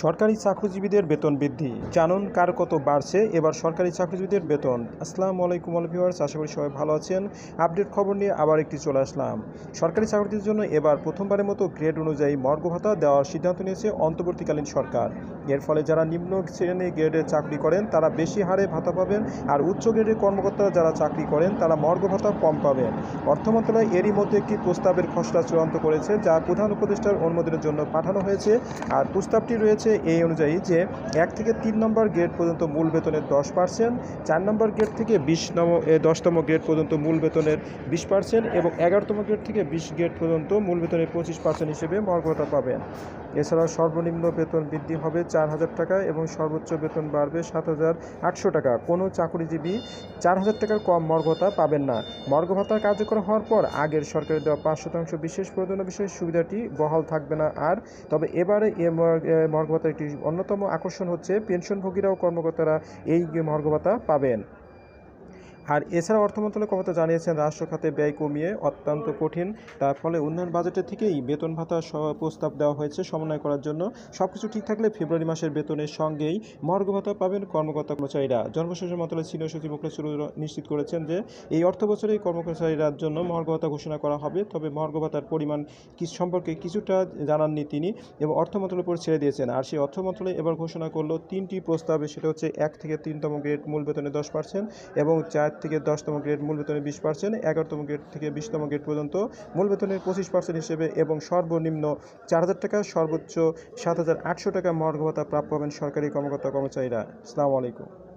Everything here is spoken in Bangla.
সরকারি চাকরিজীবীদের বেতন বৃদ্ধি জানুন কার কত বাড়ছে এবার সরকারি চাকরিজীবীদের বেতন। আসসালামু আলাইকুম অল ভিউয়ার্স, আশা করি সবাই ভালো আছেন। আপডেট খবর নিয়ে আবার একটি চলে আসলাম। সরকারি চাকরিদের জন্য এবার প্রথমবারের মতো গ্রেড অনুযায়ী মর্গ ভাতা দেওয়ার সিদ্ধান্ত নিয়েছে অন্তর্বর্তীকালীন সরকার। এর ফলে যারা নিম্ন শ্রেণী গ্রেডে চাকরি করেন তারা বেশি হারে ভাতা পাবেন, আর উচ্চ গ্রেডের কর্মকর্তারা যারা চাকরি করেন তারা মর্গ ভাতা কম পাবেন। অর্থ মন্ত্রণালয় এরই মধ্যে একটি প্রস্তাবের খসড়া চূড়ান্ত করেছে, যা প্রধান উপদেষ্টার অনুমোদনের জন্য পাঠানো হয়েছে। আর প্রস্তাবটি রয়েছে এই অনুযায়ী যে 1 থেকে 3 নম্বর গ্রেড পর্যন্ত মূল বেতনের 10%, 4 নম্বর গ্রেড থেকে 10তম গ্রেড পর্যন্ত মূল বেতনের 20% এবং 11তম গ্রেড থেকে 20 গ্রেড পর্যন্ত মূল বেতনের 25% হিসেবে মর্গ ভাতা পাবেন। এছাড়াও সর্বনিম্ন বেতন বৃদ্ধি হবে 4,000 টাকা এবং সর্বোচ্চ বেতন বাড়বে 7,800 টাকা। কোনো চাকরিজীবী 4,000 টাকার কম মর্গ ভাতা পাবেন না। মর্গ ভাতা কার্যকর হওয়ার পর আগের সরকারের দেওয়া 5% বিশেষ প্রয়োজনীয় বিষয় সুবিধাটি বহাল থাকবে না আর। তবে এবারে মর্গ ভাতার একটি অন্যতম আকর্ষণ হচ্ছে পেনশনভোগীরাও কর্মকর্তারা এই মর্গ ভাতা পাবেন। আর এছাড়া অর্থ মন্ত্রণালয় কথা জানিয়েছেন, রাষ্ট্র খাতে ব্যয় কমিয়ে অত্যন্ত কঠিন, তার ফলে উন্নয়ন বাজেটের থেকেই বেতন ভাতা প্রস্তাব দেওয়া হয়েছে সমন্বয় করার জন্য। সবকিছু ঠিক থাকলে ফেব্রুয়ারি মাসের বেতনের সঙ্গেই মর্গ ভাতা পাবেন কর্মকর্তা কর্মচারীরা। জনপ্রশাসন মন্ত্রণালয়ের সিনিয়র সচিব মুখলেছুর নিশ্চিত করেছেন যে এই অর্থ বছরেই কর্মচারীদের জন্য মর্গ ভাতা ঘোষণা করা হবে। তবে মর্গ ভাতার পরিমাণ সম্পর্কে কিছুটা জানাননি তিনি এবং অর্থ মন্ত্রণালয়ের উপর ছেড়ে দিয়েছেন। আর সেই অর্থ মন্ত্রণালয় এবার ঘোষণা করলো 3টি প্রস্তাবে, সেটা হচ্ছে 1 থেকে 3তম গ্রেড মূল বেতনের 10% এবং 4 থেকে 10তম গ্রেড মূল বেতনের 20%, 11তম গ্রেড থেকে 20তম গ্রেড পর্যন্ত মূল বেতনের 25% হিসেবে এবং সর্বনিম্ন 4,000 টাকা, সর্বোচ্চ 7,800 টাকা মর্গ ভাতা প্রাপ্য হবেন সরকারি কর্মকর্তা কর্মচারীরা। আসসালামু আলাইকুম।